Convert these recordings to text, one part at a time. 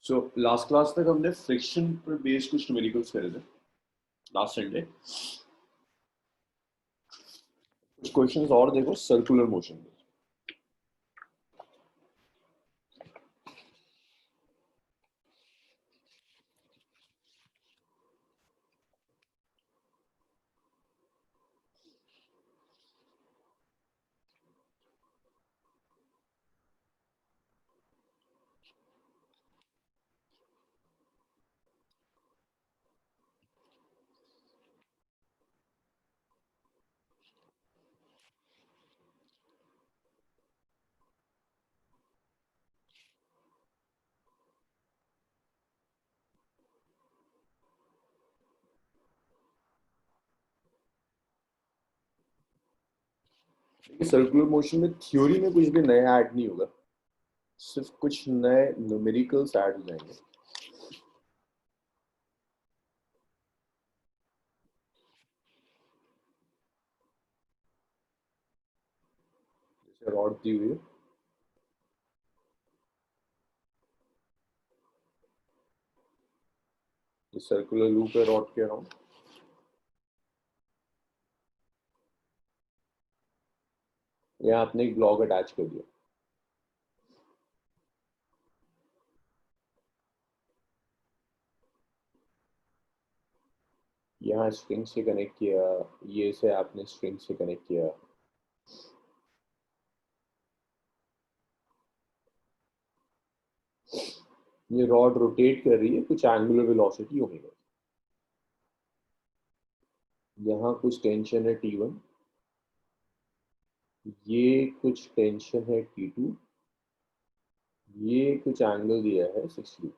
So last class तक हमने friction पर बेस्ड कुछ न्यूमेरिकल्स करे थे लास्ट संडे। कुछ क्वेश्चंस और देखो सर्कुलर मोशन में। सर्कुलर मोशन में थ्योरी में कुछ भी नया ऐड नहीं होगा, सिर्फ कुछ नए न्यूमेरिकल्स ऐड हो जाएंगे। जैसे रॉड दी हुई है, सर्कुलर लूप है रॉड के अराउंड। यहाँ आपने एक ब्लॉक अटैच कर दिया, यहाँ स्ट्रिंग से कनेक्ट किया, ये से आपने स्ट्रिंग से कनेक्ट किया। ये रॉड रोटेट कर रही है, कुछ एंगुलर वेलोसिटी ओमेगा। यहाँ कुछ टेंशन है T1, ये कुछ टेंशन है T2, ये कुछ एंगल दिया है 60।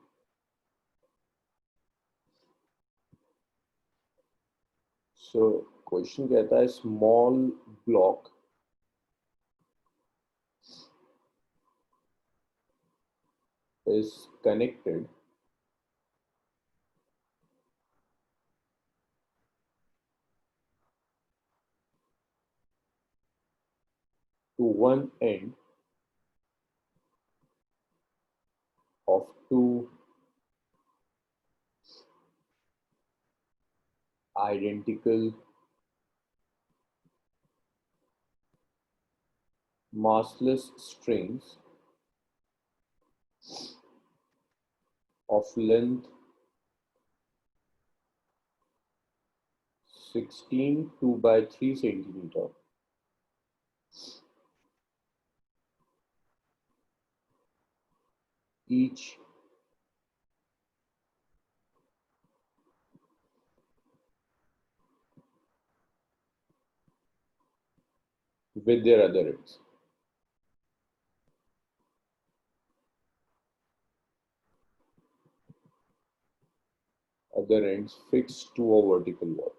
सो क्वेश्चन कहता है small block is connected to one end of two identical massless strings of length 16 2/3 centimeter, each with their other ends. Other ends fixed to a vertical wall.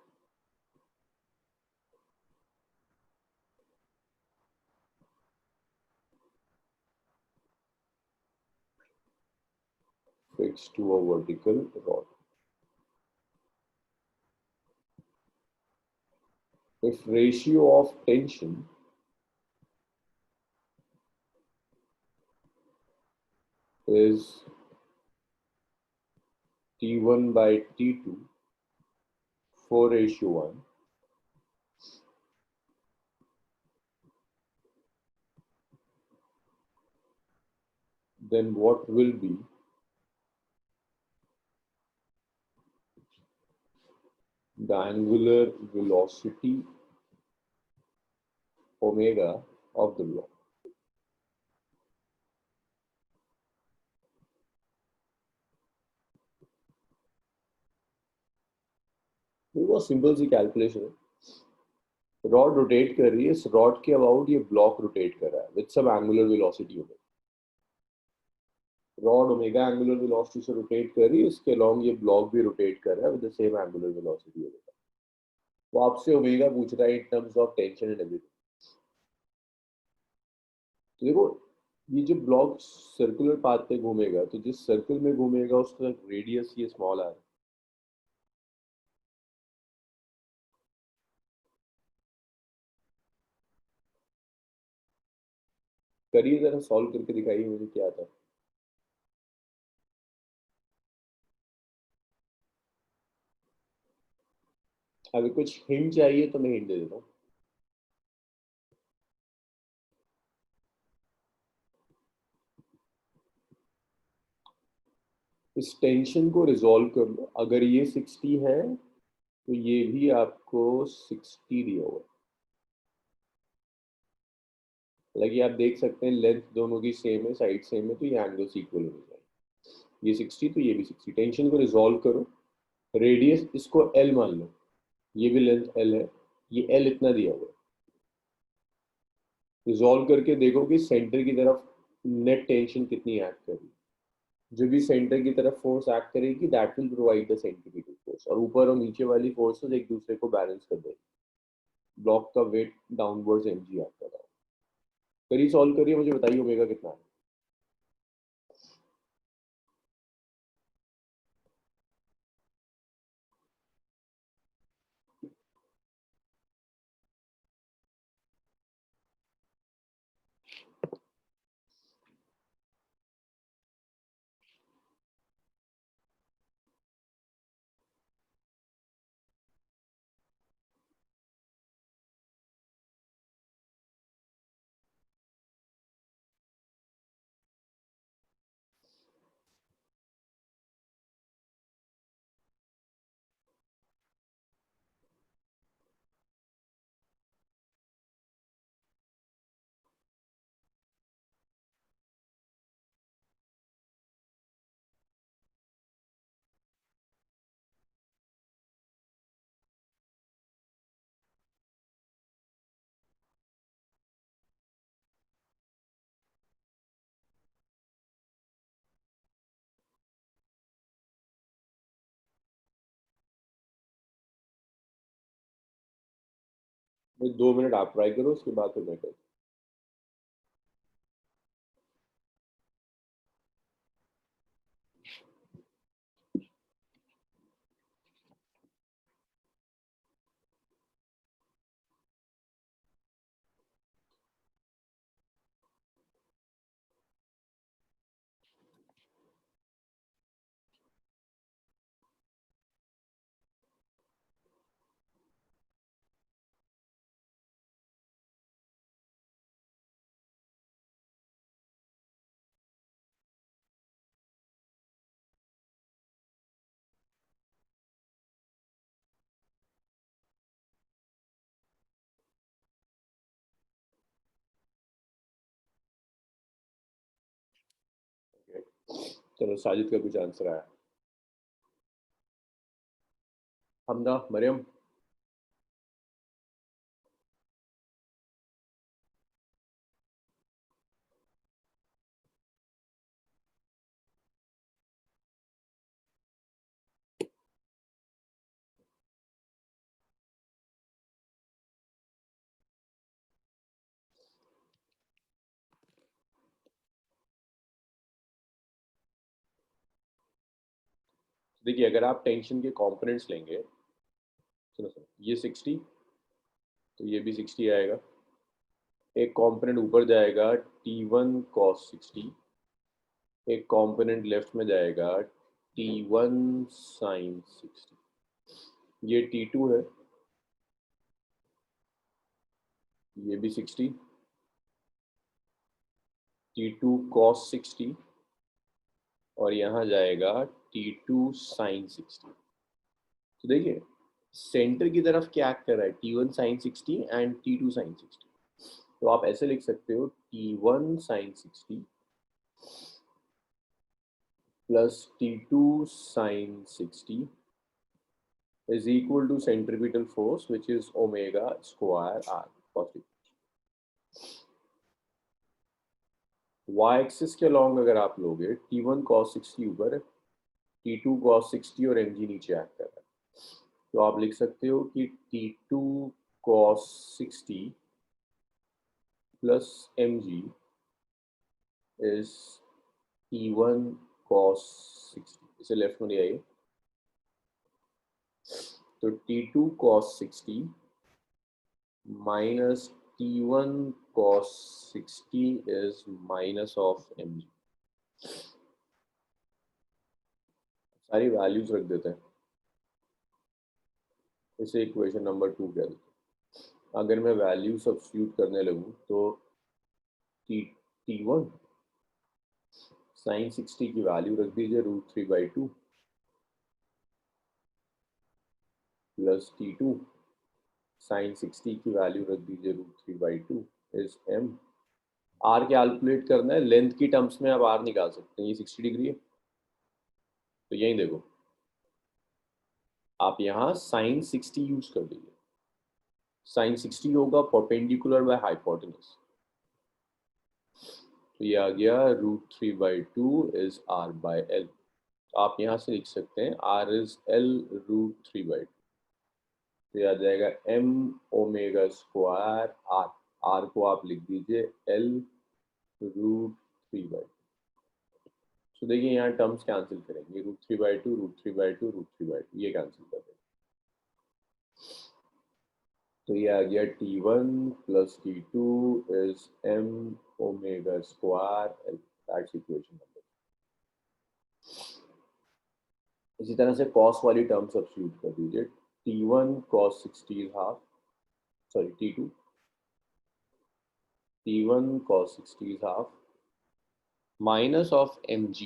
Fixed to a vertical rod. If ratio of tension is T1 by T2 4:1, then what will be the angular velocity omega of the block? बहुत simple सी calculation है। Rod rotate कर रही है, इस rod के about ये block rotate कर रहा है विद सब angular velocity omega. Rod omega angular velocity से रोटेट कर रही है, इसके अलोंग ये ब्लॉक भी रोटेट कर रहा है with the same angular velocity omega. तो आपसे ओमेगा पूछ रहा है in terms of tension and everything. तो देखो, ये जो ब्लॉक सर्कुलर पाथ पे घूमेगा, तो जिस सर्कल में घूमेगा उसका रेडियस ये स्मॉल है। करिए जरा, सॉल्व करके दिखाइए मुझे क्या था। अगर कुछ हिंट चाहिए तो मैं हिंट दे देता हूँ। इस टेंशन को रिजॉल्व कर लो। अगर ये 60 है तो ये भी आपको 60 दिया हुआ है। हालांकि आप देख सकते हैं लेंथ दोनों की सेम है, साइड सेम है, तो ये एंगल्स इक्वल होने चाहिए। ये 60 तो ये भी 60। टेंशन को रिजॉल्व करो। रेडियस इसको एल मान लो, ये भी लेंथ एल है, ये एल इतना दिया हुआ है। रिजॉल्व करके देखो कि सेंटर की तरफ नेट टेंशन कितनी एक्ट कर रही है। जो भी सेंटर की तरफ फोर्स एक्ट करेगी that will provide the centripetal force, और ऊपर और नीचे वाली फोर्सेस एक दूसरे को बैलेंस कर देगी। ब्लॉक का वेट डाउनवर्ड्स एमजी एक्ट कर रहा है। करिए सॉल्व करिए, मुझे बताइए ओमेगा कितना है। तो 2 मिनट आप ट्राई करो, उसके बाद फिर मैं करूँ। चलो साजिद का कुछ आंसर आया। हमदा, मरियम। देखिए अगर आप टेंशन के कंपोनेंट्स लेंगे, सुनो सुनो, ये 60 तो ये भी 60 आएगा। एक कंपोनेंट ऊपर जाएगा T1 cos 60, एक कंपोनेंट लेफ्ट में जाएगा T1 sin 60। ये T2 है, ये भी 60, T2 cos 60, और यहाँ जाएगा T2 sin 60। तो देखिए सेंटर की तरफ क्या एक्ट कर रहा है, T1 sin 60 and T2 sin 60। तो आप ऐसे लिख सकते हो T1 sin 60 plus T2 sin 60 is equal to centripetal force which is omega square r positive। y axis के अलॉन्ग अगर आप लोगे T1 cos 60 ऊपर, T2 cos 60 और mg नीचे एक्ट कर रहा है, तो आप लिख सकते हो कि T2 cos 60 plus mg is T1 cos 60। इसे लेफ्ट में ले आइए, तो T2 cos 60 minus T1 cos 60 is minus of mg। सारी वैल्यूज रख देते हैं। इसे इक्वेशन नंबर 2 कह दो। अगर मैं वैल्यू सब्स्टिट्यूट करने लगूँ तो T1 साइन 60 की वैल्यू रख दीजिए √3/2 प्लस T2 साइन 60 की वैल्यू रख दीजिए √3/2 इज m। आर कैलकुलेट करना है, लेंथ की टर्म्स में आप आर निकाल सकते हैं। ये 60 डिग्री है तो यही देखो आप यहाँ साइन 60 यूज कर लीजिए। साइन 60 होगा परपेंडिकुलर बाय हाइपोटेनस, तो ये आ गया √3/2 इज r बाय l। आप यहाँ से लिख सकते हैं r इज l √3/2, तो ये आ जाएगा m omega square r। r को आप लिख दीजिए l √3/2। तो देखिए यहाँ टर्म्स कैंसिल करेंगे, √3/2 √3/2 √3/2 ये कैंसिल कर देंगे, तो ये आ गया T1 plus T2 is m omega square l। That's equation number. इसी तरह से कॉस वाली टर्म सब्स्टिट्यूट कर दीजिए। T1 cos 60 is half, sorry T1 cos 60 is half minus of mg,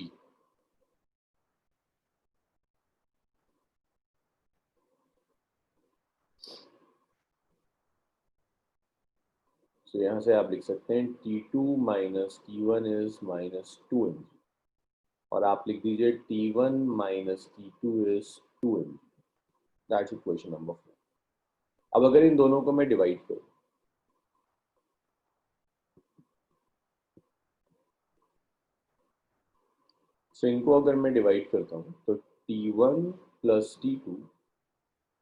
तो यहाँ से आप लिख सकते हैं T2 minus T1 is minus 2mg, और आप लिख दीजिए T1 minus T2 is 2mg। That's equation number 4। अब अगर इन दोनों को मैं डिवाइड करूँ, तो इनको अगर मैं डिवाइड करता हूँ तो T1 plus T2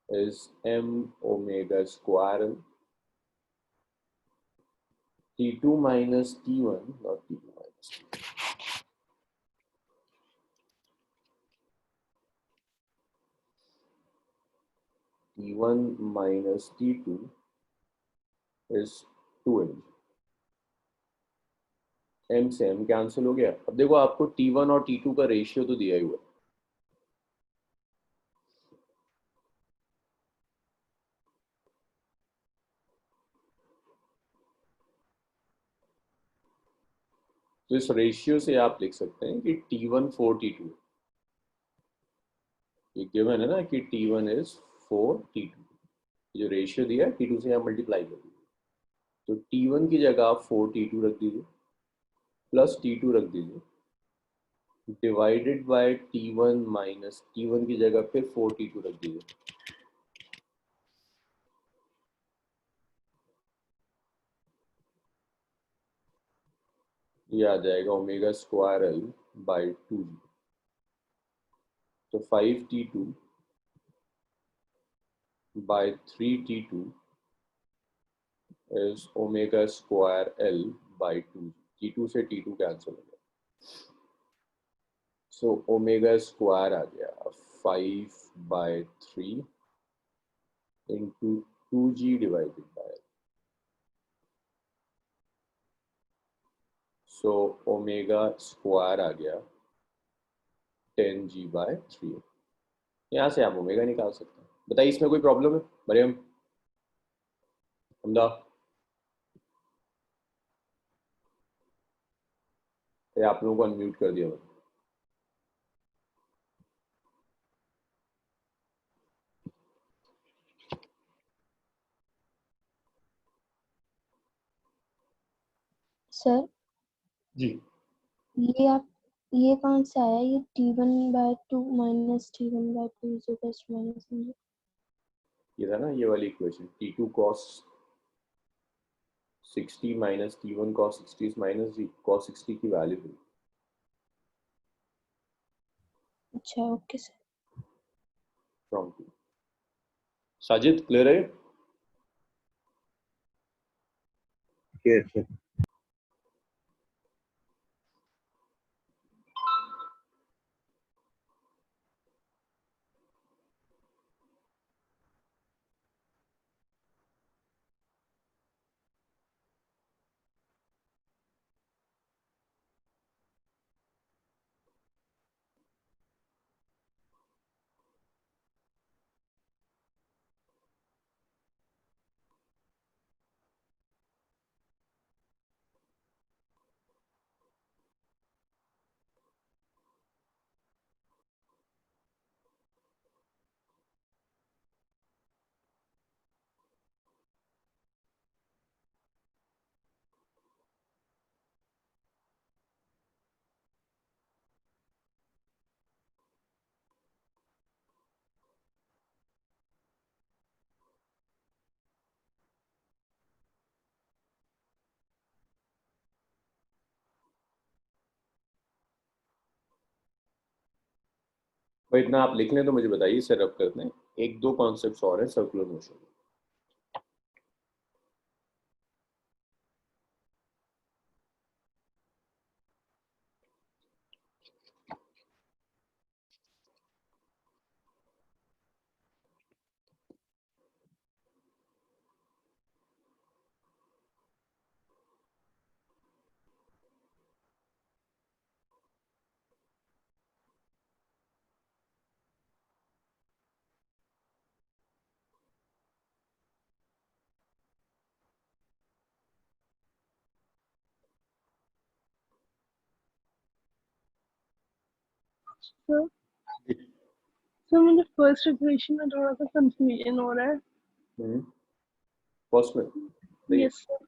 is m omega square l। T2 minus T1, not T2 minus T1 minus T2 is 2m। m से m कैंसिल हो गया। अब देखो आपको T1 और T2 का रेशियो तो दिया ही हुआ है, तो इस रेशियो से आप लिख सकते हैं कि T1 4T2, ये गिवन है ना कि T1 इज 4T2, जो रेशियो दिया है T2 से आप मल्टीप्लाई कर दीजिए, तो T1 की जगह आप 4T2 रख दीजिए प्लस T2 रख दीजिए divided by T1 minus T1 की जगह पे 4T2 रख दीजिए। ये आ जाएगा omega square l by 2g, तो 5T2 by 3T2 is omega square l by 2g। T2 से T2 कैंसिल हो गया, सो ओमेगा स्क्वायर आ गया 5/3 into 2g divided by, so omega square आ गया 10g/3। यहाँ से आप ओमेगा निकाल सकते हैं। बताइए इसमें कोई प्रॉब्लम है मरियम, हमदा? आप लोगों को अनम्यूट कर दिया मैंने। सर जी ये कौन सा आया? ये T1/2 minus T1/2 is equal to minus mg। ये था ना ये वाली equation, T2 cos 60 minus T1 cos 60 minus g cos 60 की वैल्यू थी। अच्छा okay sir. From to Sajid clear है? Yes, और इतना आप लिख लें तो मुझे बताइए, सेटअप करते हैं। एक दो कॉन्सेप्ट्स और हैं सर्कुलर मोशन। सर सर मुझे फर्स्ट इक्वेशन में थोड़ा सा कंफ्यूजन हो रहा है। फर्स्ट में देखिए, यस सर।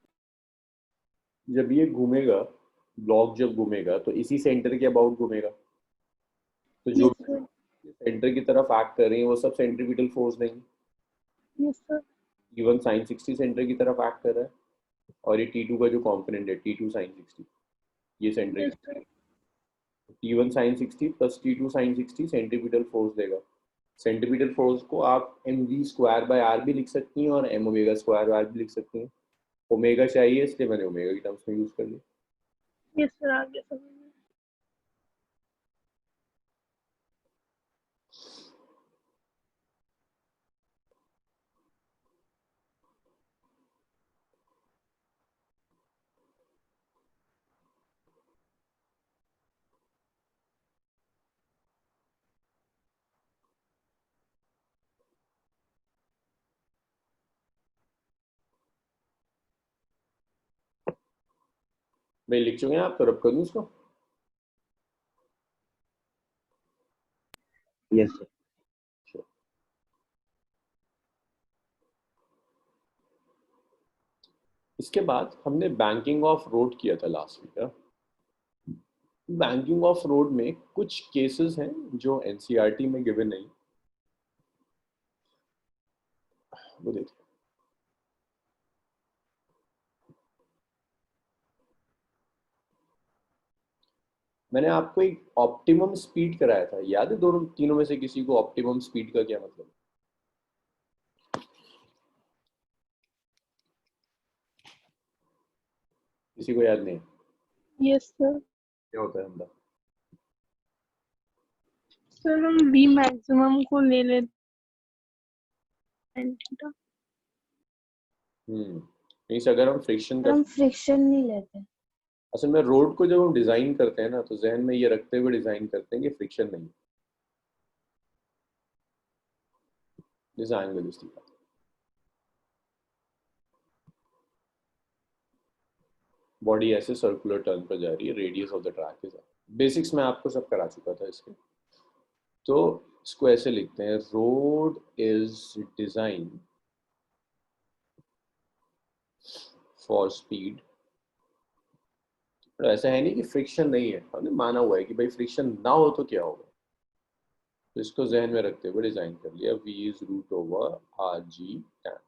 जब ये घूमेगा, ब्लॉक जब घूमेगा तो इसी सेंटर के अबाउट घूमेगा, तो जो यस सर। सेंटर की तरफ एक्ट कर रही है वो सब सेंट्रीपिटल फोर्स नहीं। Yes sir. T1 sine 60 center की तरफ एक्ट कर रहा है, और ये T2 का जो कंपोनेंट है T2 साइन 60, ये सेंटर यस की। Sir. T1 sine 60 plus T2 sine 60 centripetal force देगा। सेंट्रीपिटल फोर्स को आप mv स्क्वायर बाय r भी लिख सकती हैं और m omega square by r भी लिख सकती हैं। ओमेगा चाहिए इसलिए मैंने ओमेगा की टर्म्स में यूज कर लिया। यस सर, आगे समझ में। भाई लिख चुके हैं आप, तो रब कर दूं इसको। Yes, sir. इसके बाद हमने बैंकिंग ऑफ रोड किया था last week. Banking off road में कुछ केसेस हैं जो एनसीईआरटी में गिवन नहीं, वो देखिए। मैंने आपको एक ऑप्टिमम स्पीड कराया था, याद है? दोनों तीनों में से किसी को ऑप्टिमम स्पीड का क्या मतलब? किसी को याद नहीं? Yes sir. क्या होता है अंदर? सर हम v मैक्सिमम को ले लेते हैं थीटा। मीन्स अगर हम फ्रिक्शन का, हम फ्रिक्शन नहीं लेते। असल में रोड को जब हम डिजाइन करते हैं ना, तो जहन में ये रखते हुए डिजाइन करते हैं कि फ्रिक्शन नहीं। जैसे एंगल इस थीटा, बॉडी ऐसे सर्कुलर टर्न पर जा रही है, radius of the track is. Basics में आपको सब करा चुका था इसके। तो इसको ऐसे लिखते हैं, road is design for speed. तो ऐसा है नहीं कि फ्रिक्शन नहीं है, हमने माना हुआ है कि भाई फ्रिक्शन ना हो तो क्या होगा। तो इसको जहन में रखते हुए डिजाइन कर लिया, v is root over R G tan.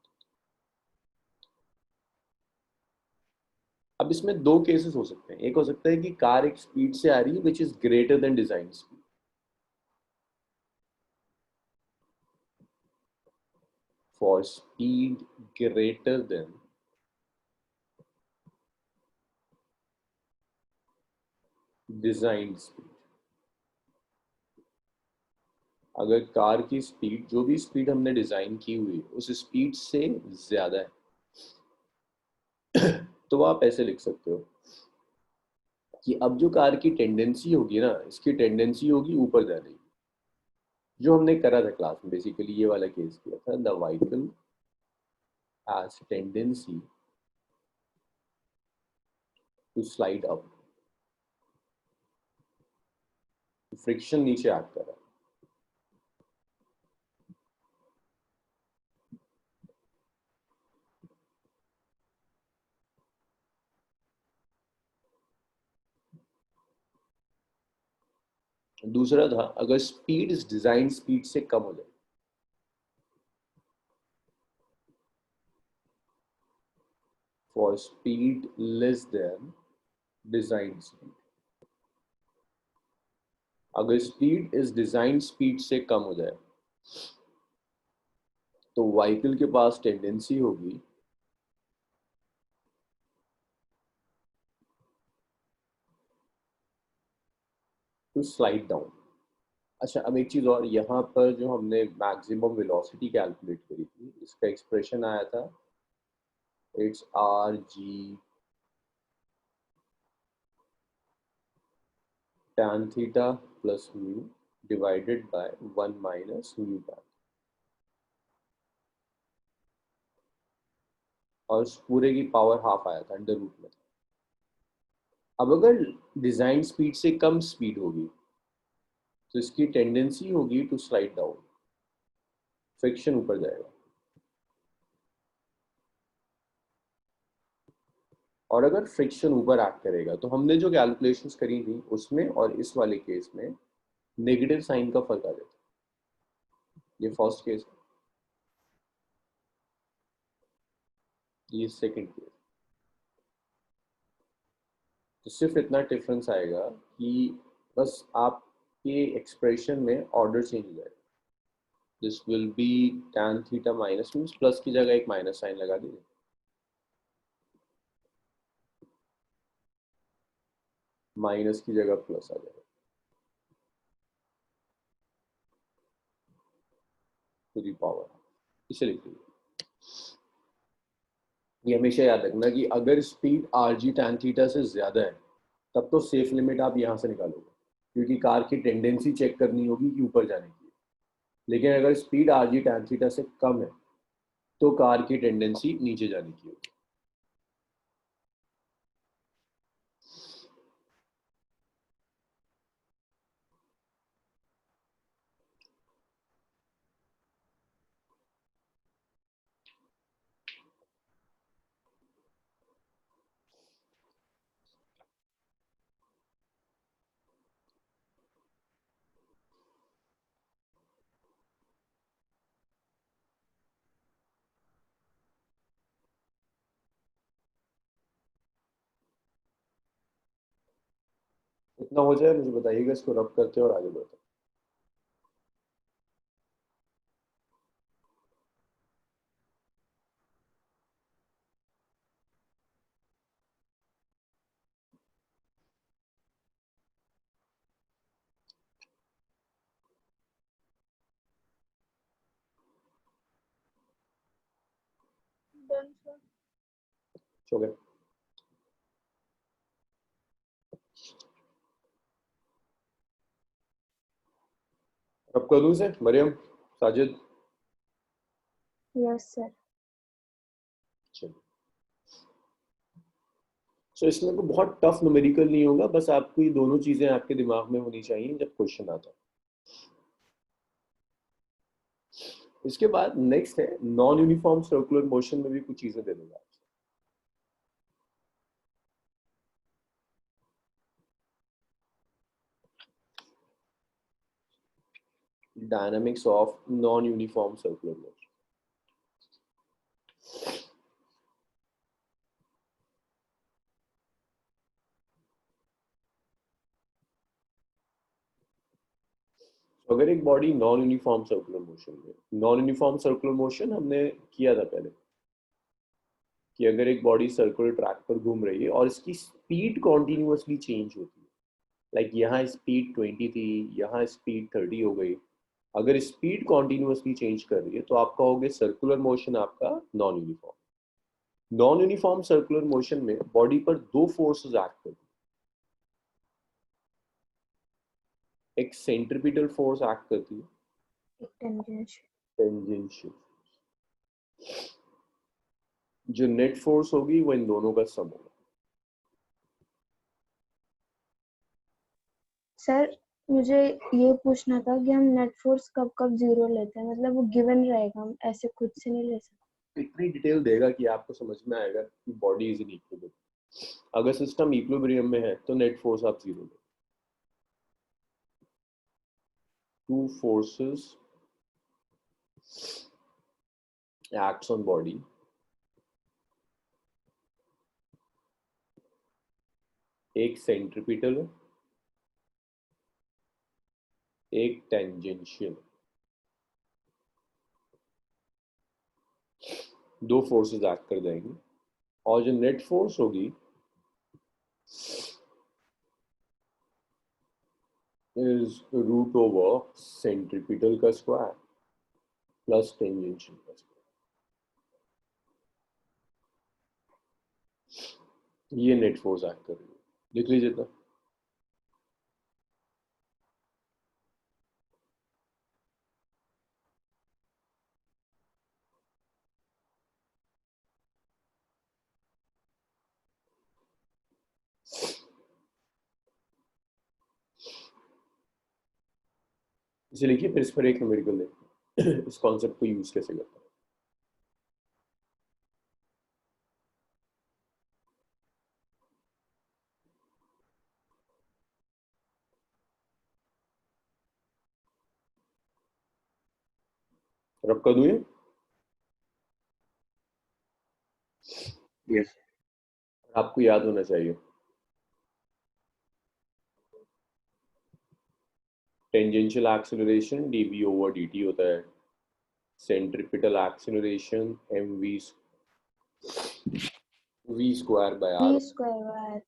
अब इसमें दो केसेस हो सकते हैं। एक हो सकता है कि कार एक स्पीड से आ रही है which is greater than design speed. For speed greater than design speed, अगर कार की स्पीड, जो भी स्पीड हमने डिजाइन की हुई है, उस स्पीड से ज्यादा है, तो आप ऐसे लिख सकते हो कि अब जो कार की टेंडेंसी होगी ना, इसकी टेंडेंसी होगी ऊपर जाने की। जो हमने करा था क्लास में, बेसिकली ये वाला केस किया था, the vehicle has tendency to slide up. Friction नीचे एक्ट कर रहा है। दूसरा था, अगर स्पीड इस डिजाइन स्पीड से कम हो जाए, for speed less than design speed. अगर स्पीड इस डिजाइन स्पीड से कम हो जाए तो व्हीकल के पास टेंडेंसी होगी टू स्लाइड डाउन। अच्छा, अब एक चीज और, यहाँ पर जो हमने मैक्सिमम वेलोसिटी कैलकुलेट करी थी, इसका एक्सप्रेशन आया था, it's R G tan theta plus mu divided by 1 minus mu tan, और उस पूरे की पावर हाफ आया था, अंडर रूट में। अब अगर डिजाइन स्पीड से कम स्पीड होगी तो इसकी टेंडेंसी होगी टू स्लाइड डाउन, फ्रिक्शन ऊपर जाएगा। और अगर फ्रिक्शन ऊपर एक्ट करेगा तो हमने जो कैलकुलेशंस करी थी उसमें और इस वाले केस में नेगेटिव साइन का फर्क आ जाता है। ये फर्स्ट केस है, ये सेकंड केस। तो सिर्फ इतना डिफरेंस आएगा कि बस आपके एक्सप्रेशन में ऑर्डर चेंज हो जाएगा। This will be tan theta minus, means plus की जगह एक माइनस साइन लगा दीजिए, माइनस की जगह प्लस आ जाएगा, पूरी पावर। इसे लिख लीजिए। ये हमेशा याद रखना कि अगर speed R G tan theta से ज्यादा है तब तो सेफ लिमिट आप यहाँ से निकालोगे, क्योंकि कार की टेंडेंसी चेक करनी होगी कि ऊपर जाने की। लेकिन अगर speed R G tan theta से कम है तो कार की टेंडेंसी नीचे जाने की होगी। इतना हो जाए मुझे बताइएगा, इसको रब करते और आगे बढ़ते। Done, sir. हो गया। रब कर दूं इसे, मरियम, साजिद? Yes sir. चलिए, सो इसमें कोई बहुत टफ न्यूमेरिकल नहीं होगा, बस आपको ये दोनों चीजें आपके दिमाग में होनी चाहिए जब क्वेश्चन आता है। इसके बाद नेक्स्ट है नॉन यूनिफॉर्म सर्कुलर मोशन में भी कुछ चीजें दे दूंगा। Dynamics of non uniform circular motion. अगर एक body non uniform circular motion में, नॉन यूनिफॉर्म सर्कुलर मोशन हमने किया था पहले कि अगर एक बॉडी सर्कुलर ट्रैक पर घूम रही है और इसकी स्पीड कॉन्टिन्यूसली चेंज होती है, लाइक यहाँ स्पीड 20 थी, यहाँ स्पीड 30 हो गई, अगर स्पीड कॉन्टिन्यूसली चेंज कर रही है तो आप कहोगे सर्कुलर मोशन आपका non uniform. Non uniform circular motion में बॉडी पर दो फोर्सेस एक्ट करती है, एक सेंट्रीपिटल फोर्स एक्ट करती है, एक टेंजेंशियल। टेंजेंशियल। जो नेट फोर्स होगी वो इन दोनों का सम होगा। सर मुझे ये पूछना था कि हम नेट फोर्स कब कब जीरो लेते हैं, मतलब वो गिवन रहेगा, हम ऐसे खुद से नहीं ले सकते? इतनी डिटेल देगा कि आपको समझ में आएगा कि बॉडी इज इन इक्विलिब्रियम। अगर सिस्टम इक्विलिब्रियम में है तो नेट फोर्स आप जीरो ले। Two forces acts on body, एक सेंट्रीपिटल है एक टेंजेंशियल, दो फोर्सेस एक्ट कर जाएंगे और जो नेट फोर्स होगी इज रूट ओवर सेंट्रीपिटल का स्क्वायर प्लस टेंजेंशियल का स्क्वायर। ये नेट फोर्स एक्ट कर रही है, लिख लीजिए तो। इसे लिखिए, फिर इस पर एक न्यूमेरिकल देखते हैं इस कॉन्सेप्ट को यूज कैसे करते हैं। रब कर दूं ये? यस आपको याद होना चाहिए, tangential acceleration dv over dt होता है, centripetal acceleration mv v square bye r v square by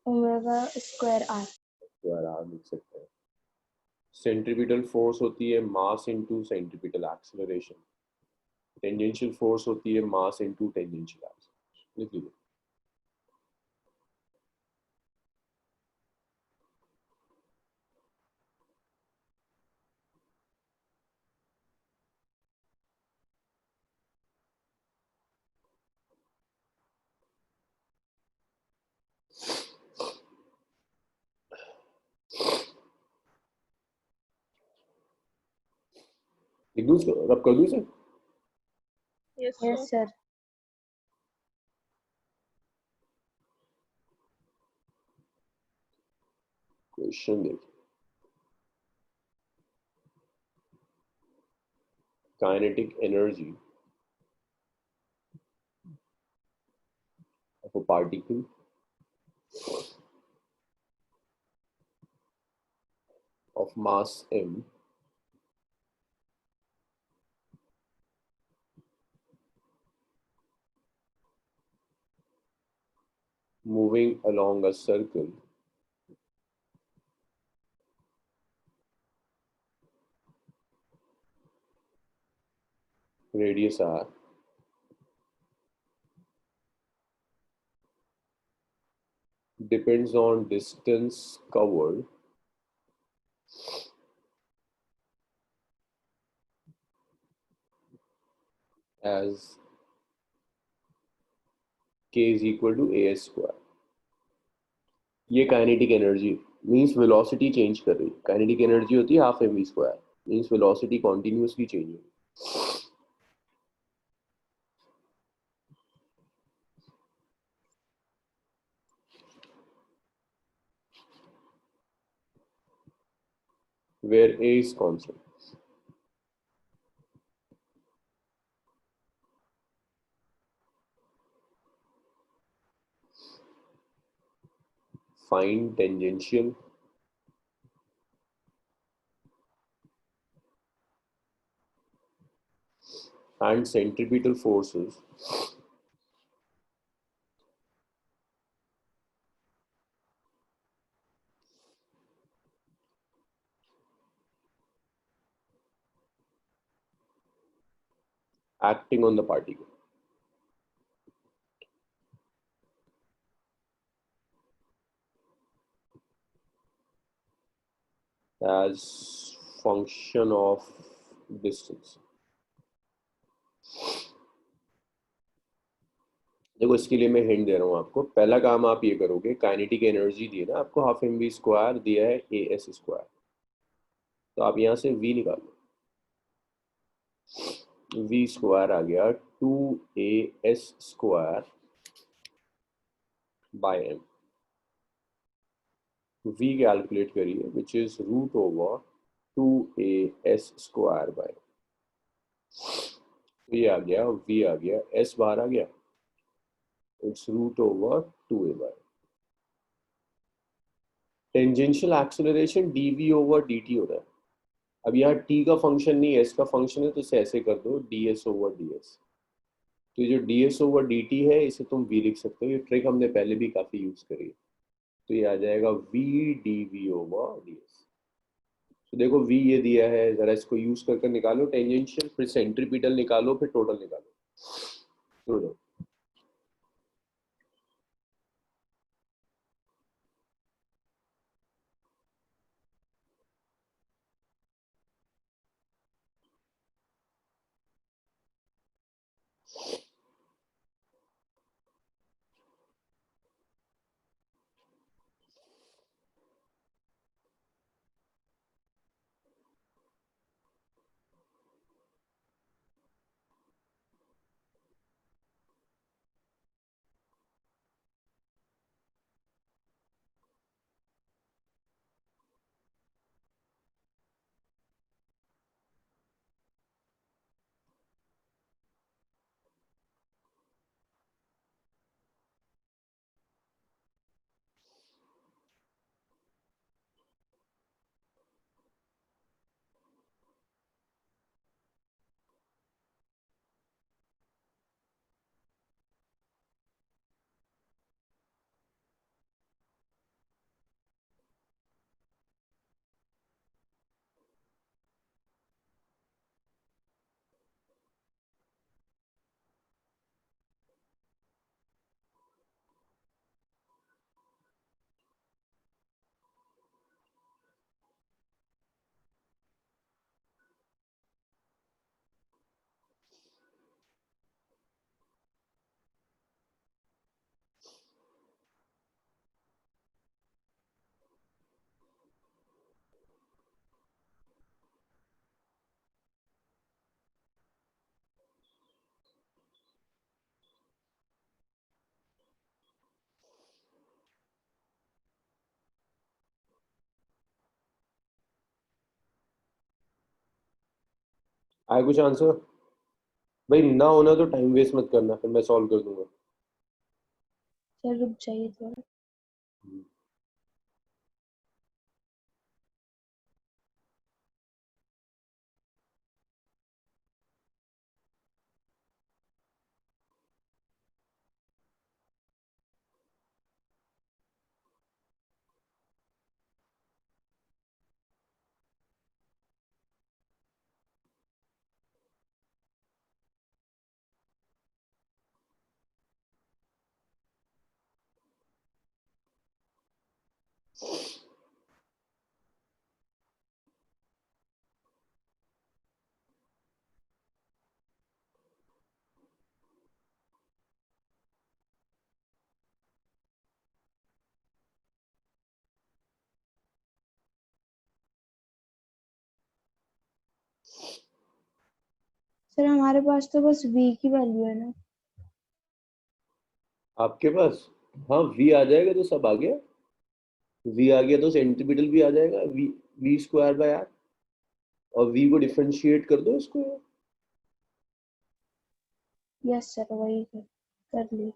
omega square r। Square r लिख सकते हैं। सेंट्रीपिटल फोर्स होती है mass into centripetal acceleration, tangential force होती है मास इनटू टेंजेंशियल एक्सेलरेशन। लिख लीजिए। लिख दूं इसको, रब कर दूं इसे? Yes, yes sir. Sir. Question देखिए, kinetic energy of a particle of mass m moving along a circle radius r depends on distance covered as k is equal to as square। ये kinetic energy means velocity change कर रही है। Kinetic energy होती है half mv square, means velocity continuously change हो रही है। where a is constant। Find tangential and centripetal forces acting on the particle as function of distance। देखो, इसके लिए मैं हिंट दे रहा हूँ आपको। पहला काम आप ये करोगे, काइनेटिक एनर्जी दी है ना आपको, हाफ mv स्क्वायर दिया है as स्क्वायर, तो आप यहाँ से v निकालो। v स्क्वायर आ गया 2as square by m। v calculate करिए, which is root over 2as square by, ये आ गया, v आ गया, s बाहर आ गया, it's root over 2a by. Tangential acceleration dv over dt हो रहा है। अब यहाँ t का फंक्शन नहीं है, s का फंक्शन है, तो इसे ऐसे कर दो ds ओवर ds। तो ये जो ds ओवर dt है इसे तुम v लिख सकते हो, ये ट्रिक हमने पहले भी काफी यूज करी है। तो ये आ जाएगा v dv ओवर ds। तो देखो v ये दिया है, जरा इसको यूज करके निकालो टेंजेंशियल, फिर सेंट्रीपिटल निकालो, फिर टोटल निकालो। तो आए कुछ आंसर? भाई ना होना तो टाइम वेस्ट मत करना, फिर मैं सॉल्व कर दूंगा। सर रुक जाइए थोड़ा। सर हमारे पास तो बस v की वैल्यू है ना। आपके पास? हाँ v आ जाएगा तो सब आ गया। v आ गया तो सेंटीमीटर भी आ जाएगा, v v square by R. और v को डिफरेंशिएट कर दो इसको यार। यस सर वही कर ली।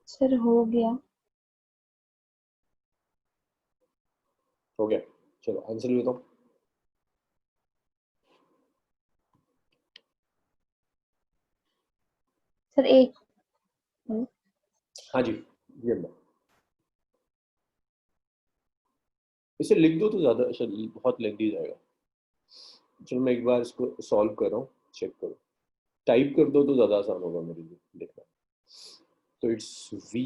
सर हो गया। चलो आंसर लेता हूँ। सर एक हाँ जी, ये लो। इसे लिख दो तो ज्यादा बहुत लेंथी जाएगा। चलो मैं एक बार इसको सॉल्व कर रहा हूँ, चेक करो। टाइप कर दो तो ज्यादा आसान होगा मेरे लिए लिखना। तो it's v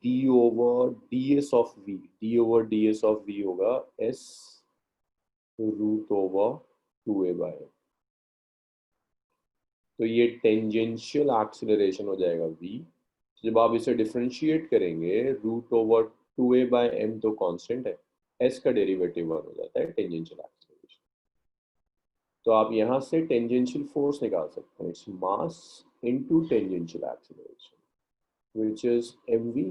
d over ds of v, d over ds of v होगा s root over 2a by. तो ये टेंजेंशियल एक्सीलरेशन हो जाएगा v। जब आप इसे डिफरेंशिएट करेंगे root over 2a by m तो कांस्टेंट है, s का डेरिवेटिव 1 हो जाता है टेंजेंशियल एक्सीलरेशन। तो आप यहाँ से टेंजेंशियल फोर्स निकाल सकते हैं, it's mass into tangential acceleration which is mv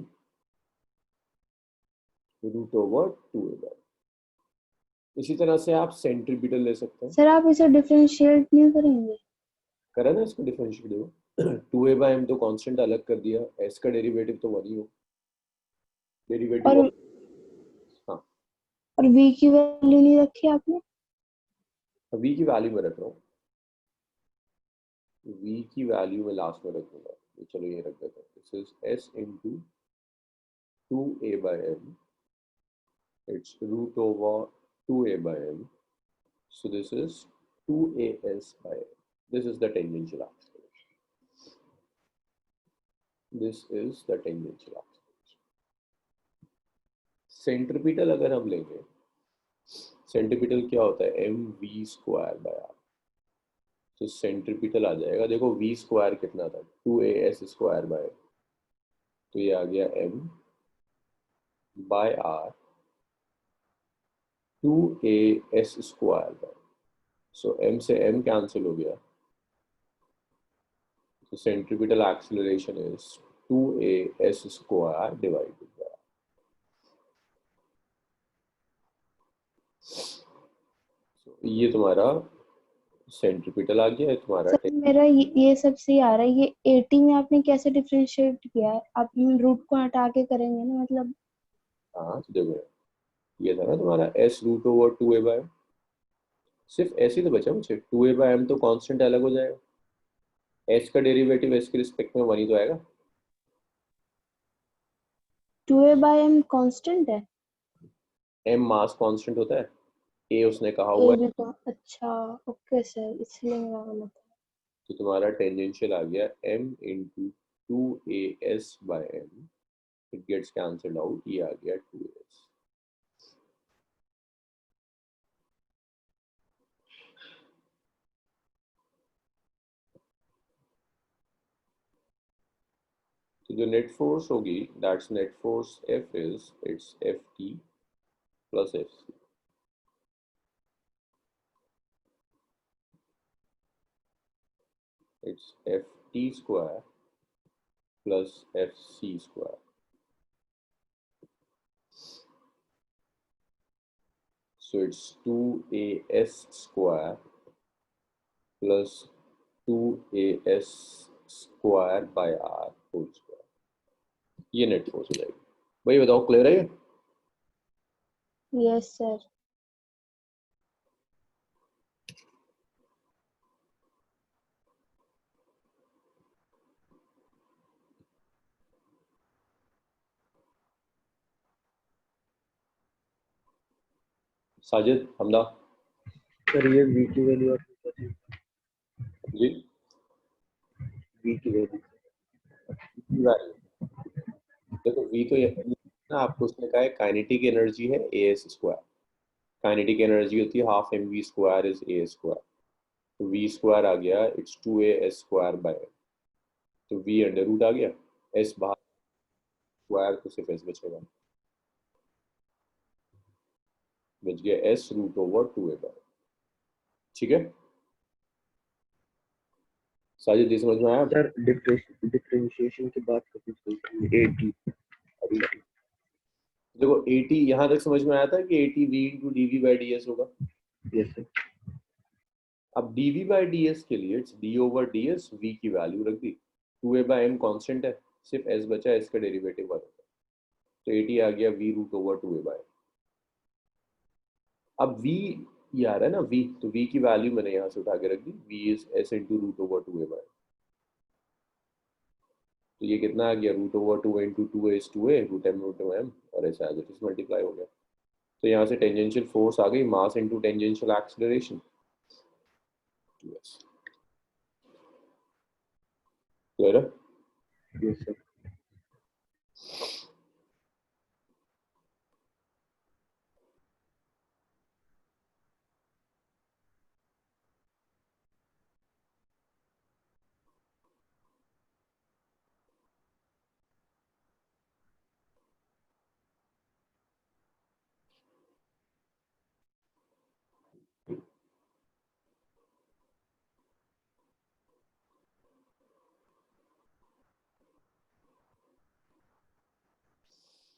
root over 2a by. इसी तरह से आप सेंट्रीपिटल ले सकते हैं। सर आप इसे डिफरेंशिएट नहीं करेंगे? करा ना इसको डिफरेंशिएट, देखो 2a बाय m तो कांस्टेंट अलग कर दिया, s का डेरिवेटिव तो 1 ही हो, डेरिवेटिव और हाँ और v की वैल्यू नहीं रखी आपने? v की वैल्यू में रख रहा हूँ, v की वैल्यू में लास्ट में रखूंगा। चलो ये रख देते हैं, this is s into 2a by m, it's root over 2a by m, so this is 2as by m. This is the tangential acceleration. This is the tangential acceleration. Centripetal अगर हम लेंगे, सेंट्रीपिटल क्या होता है M V square by R. तो centripetal आ जाएगा, देखो वी स्क्वायर कितना था 2as स्क्वायर बाय, तो ये आ गया m by R 2as square by. So m से m कैंसिल हो गया, तो centripetal acceleration is 2as square divided by. ये तुम्हारा सेंट्रीपिटल आ गया है तुम्हारा। सर मेरा ये सब सही आ रहा है। ये 80 में आपने कैसे डिफरेंशिएट किया है? आप रूट को हटा के करेंगे ना, मतलब हाँ तो देखो ये था ना तुम्हारा s root over 2a bye, सिर्फ ऐसे ही तो बचा मुझे, 2a बाय m तो कांस्टेंट अलग हो जाएगा, s का डेरिवेटिव s के रिस्पेक्ट में 1 ही तो आएगा। 2a बाय m कांस्टेंट है? m मास कांस्टेंट होता है, a उसने कहा ए हुआ है। भी तो अच्छा, ओके सर, इसलिए मेरा गलत है। तो तुम्हारा टेंजेंशियल आ गया m into 2as by m, it gets cancelled out, ये आ गया 2as। तो जो नेट फोर्स होगी that's net force F is it's Ft plus Fc। It's Ft square plus Fc square. So it's 2as square plus 2as square by r whole square। ये net force हो जाएगी। भाई बताओ clear है ये? Yes sir. Sajid Hamda sir ये v की वैल्यू आप जी v की वैल्यू देखो v तो ये ना आपको उसने कहा है काइनेटिक एनर्जी है as स्क्वायर, काइनेटिक एनर्जी होती है half mv square is a square. तो v स्क्वायर आ गया इट्स 2as स्क्वायर बाय, तो v अंडर रूट आ गया, s बाहर स्क्वायर तो सिर्फ s बचेगा, बच गया s root over 2a bye. ठीक है साजिद, ये समझ में आया? सर डिफरेंशिएशन के बाद कभी 80 अभी देखो 80 यहाँ तक समझ में आया था कि 80 v into d v by d s होगा। Yes sir. अब d v by d s के लिए it's d over d s, v की वैल्यू रख दी, 2a बाई एम कॉन्स्टेंट है, सिर्फ s बचा, s का डेरिवेटिव 1 होगा, तो 80 आ गया v root over 2a by. अब v ये आ रहा है ना v, तो v की वैल्यू मैंने यहाँ से उठा के रख दी, v is s into root over 2a by, तो ये कितना आ गया, root over 2a into 2a is 2a, root m और ऐसा एज इट इज मल्टीप्लाई हो गया। तो यहाँ से टेंजेंशियल फोर्स आ गई, mass into tangential acceleration, clear है? Yes, sir.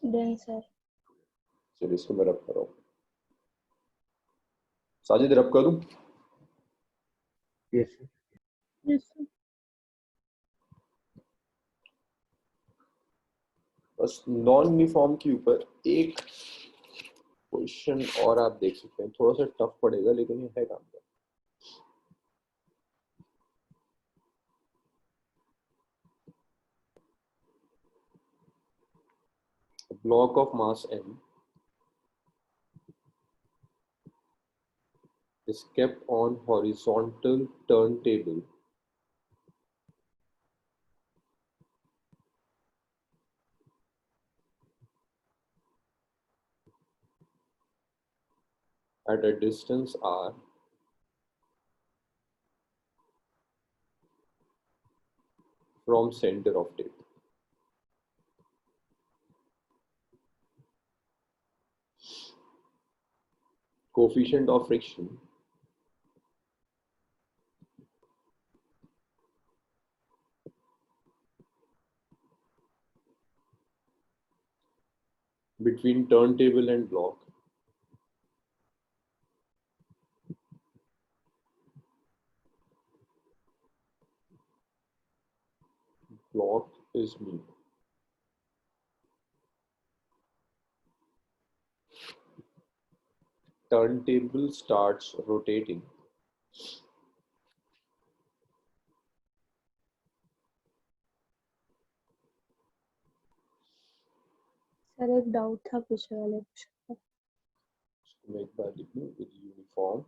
Done sir. चलिए इसको मैं रब कर रहा हूँ, साजिद रब कर दूं? Yes, sir. Yes, sir. बस नॉन यूनिफॉर्म के ऊपर एक क्वेश्चन और आप देख सकते हैं, थोड़ा सा टफ पड़ेगा लेकिन ये है काम का। Block of mass m is kept on horizontal turntable at a distance r from center of table. Coefficient of friction between turntable and block is mu. Turntable starts rotating sir एक doubt था पिछले वाले question का। make by with uniform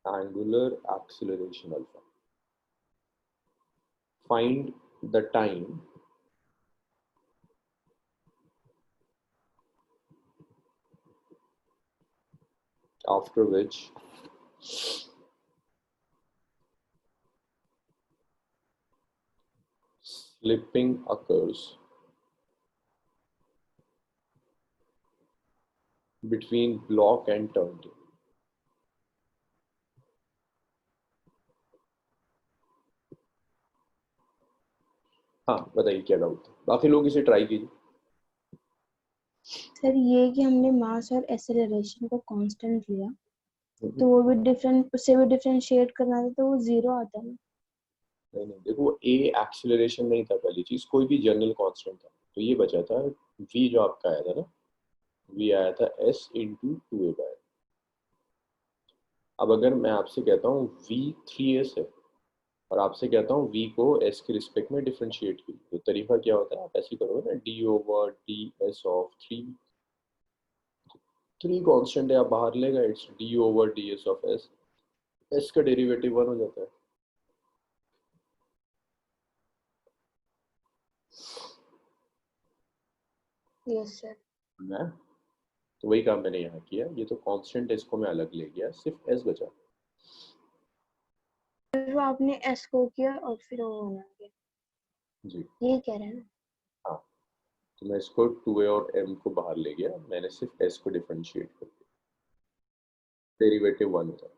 angular acceleration alpha. Find the time after which slipping occurs between block and turntable. हाँ बताइए क्या doubt था, बाकी लोग इसे ट्राई कीजिए। सर ये कि हमने मास और एक्सेलरेशन को कांस्टेंट लिया, तो वो भी डिफरेंट, उससे भी डिफरेंशिएट करना था तो वो जीरो आता है ना। नहीं नहीं देखो, ए एक्सेलरेशन नहीं था पहली चीज, कोई भी जनरल कांस्टेंट था, तो ये बचा था v जो आपका आया था ना, v आया था s इंटू 2a बाय। अब अगर मैं आपसे कहता हूँ v 3s है और आपसे कहता हूँ v को s के रिस्पेक्ट में डिफरेंशिएट कीजिए, तो तरीका क्या होता है, आप ऐसे करोगे ना, d over ds of 3 constant है, आप बाहर लेगा, it's d over ds of s, s का डेरिवेटिव 1 हो जाता है। Yes sir. मैं तो वही काम मैंने यहाँ किया, ये तो कांस्टेंट है, इसको मैं अलग ले गया, सिर्फ s बचा। वो आपने एस को किया और फिर वो बना गया, जी ये कह रहे हैं ना। हाँ, तो मैं इसको 2a और m को बाहर ले गया, मैंने सिर्फ s को डिफरेंशिएट कर दिया, डेरिवेटिव 1 होता है,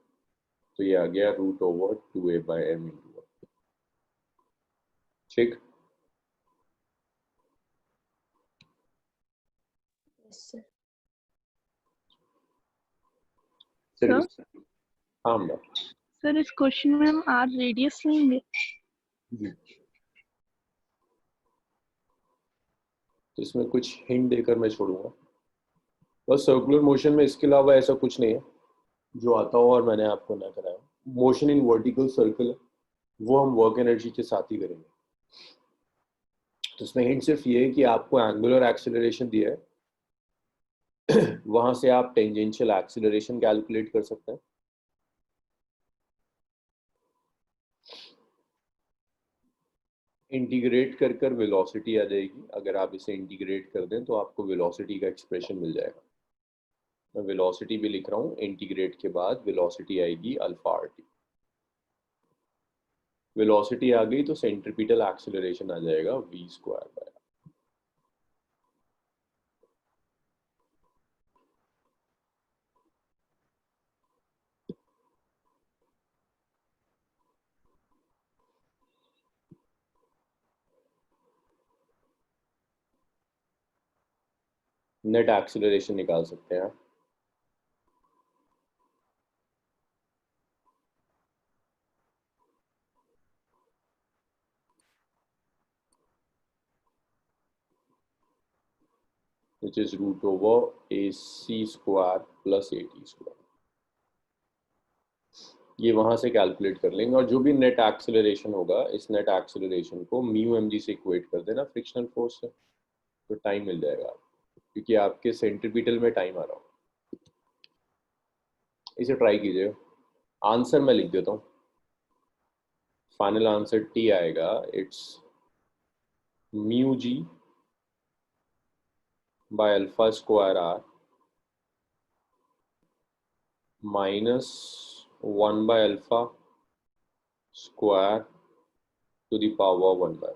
तो ये आ गया root over 2a by m into 1। ठीक, यस सर। चलिए सर हाँ मैम सर इस क्वेश्चन में हम आर रेडियस लेंगे। जी, तो इसमें कुछ हिंट देकर मैं छोड़ूंगा। बस सर्कुलर मोशन में इसके अलावा ऐसा कुछ नहीं है जो आता हो और मैंने आपको ना कराया। मोशन इन वर्टिकल सर्कल वो हम वर्क एनर्जी के साथ ही करेंगे। तो इसमें हिंट सिर्फ ये है कि आपको एंगुलर एक्सेलरेशन दिया है वहां से आप टेंजेंशियल एक्सेलरेशन कैलकुलेट कर सकते हैं। इंटीग्रेट कर कर वेलोसिटी आ जाएगी। अगर आप इसे इंटीग्रेट कर दें तो आपको वेलोसिटी का एक्सप्रेशन मिल जाएगा। मैं वेलोसिटी भी लिख रहा हूँ, इंटीग्रेट के बाद वेलोसिटी आएगी अल्फा आर टी। वेलोसिटी आ गई तो सेंट्रीपिटल एक्सेलरेशन आ जाएगा v square bye. Net acceleration निकाल सकते हैं आप। which is root over AC square plus AT square। ये वहां से कैलकुलेट कर लेंगे और जो भी नेट एक्सेलरेशन होगा इस नेट एक्सेलरेशन को म्यू एम जी से इक्वेट कर देना फ्रिक्शनल फोर्स से, तो टाइम मिल जाएगा आपको, क्योंकि आपके सेंट्रीपिटल में टाइम आ रहा हो। इसे ट्राई कीजिए। आंसर मैं लिख देता हूँ। फाइनल आंसर टी आएगा, it's mu g by alpha square r minus 1 by alpha square to the power 1 by।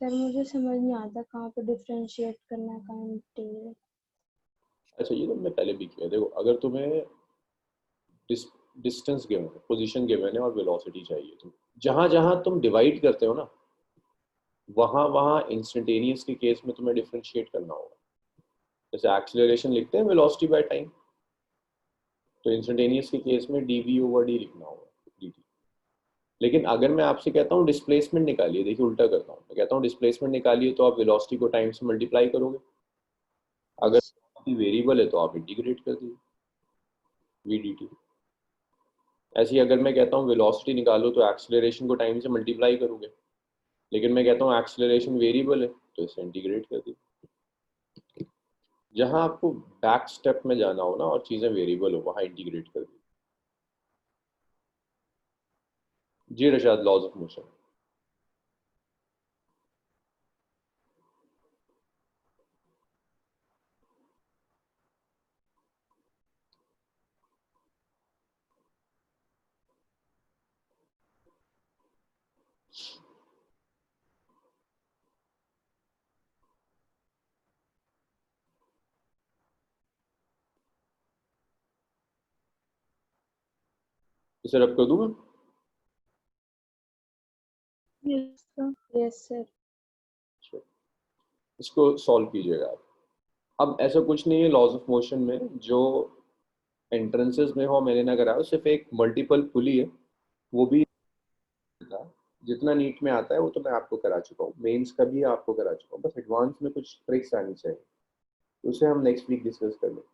Sir मुझे समझ नहीं आता कहाँ पे डिफरेंशिएट करना है, कहाँ इंटीग्रेट। अच्छा, ये तो मैंने पहले भी किया। देखो, अगर तुम्हें डिस्टेंस गिवन है, पोजीशन गिवन है और वेलोसिटी चाहिए, तो जहां जहां तुम डिवाइड करते हो ना, वहां वहां इंस्टेंटेनियस के केस में तुम्हें डिफरेंशिएट करना होगा। जैसे एक्सेलरेशन लिखते हैं वेलोसिटी बाय टाइम, तो इंस्टेंटेनियस के केस में dv ओवर d लिखना होगा, dt। लेकिन अगर मैं आपसे कहता हूँ डिस्प्लेसमेंट निकालिए, देखिए उल्टा करता हूँ, मैं कहता हूँ डिस्प्लेसमेंट निकालिए, तो आप वेलोसिटी को टाइम से मल्टीप्लाई करोगे। अगर वेरिएबल है तो आप इंटीग्रेट कर दीजिए v dt। ऐसे ही अगर मैं कहता हूँ वेलोसिटी निकालो तो एक्सेलरेशन को टाइम से मल्टीप्लाई करोगे। लेकिन मैं कहता हूँ एक्सेलरेशन वेरिएबल है तो इसे इंटीग्रेट कर दीजिए। जहां आपको बैक स्टेप में जाना हो ना और चीजें वेरिएबल हो, वहां इंटीग्रेट कर दीजिए। जी रशाद, लॉज ऑफ मोशन। इसे रब कर दूं मैं? Yes, sir. Yes sir. इसको सॉल्व कीजिएगा आप। अब ऐसा कुछ नहीं है लॉज ऑफ मोशन में जो एंट्रेंसेस में हो मैंने ना कराया, सिर्फ एक मल्टीपल पुली है, वो भी जितना नीट में आता है वो तो मैं आपको करा चुका हूँ, मेंस का भी आपको करा चुका हूँ। बस एडवांस में कुछ ट्रिक्स आनी चाहिए, तो उसे हम नेक्स्ट वीक डिस्कस कर लेंगे।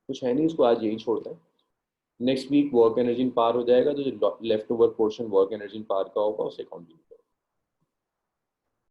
कुछ है नहीं, इसको आज यही छोड़ते हैं। Next week work energy and power हो जाएगा, तो जो left over portion work energy and power का होगा उसे काउंट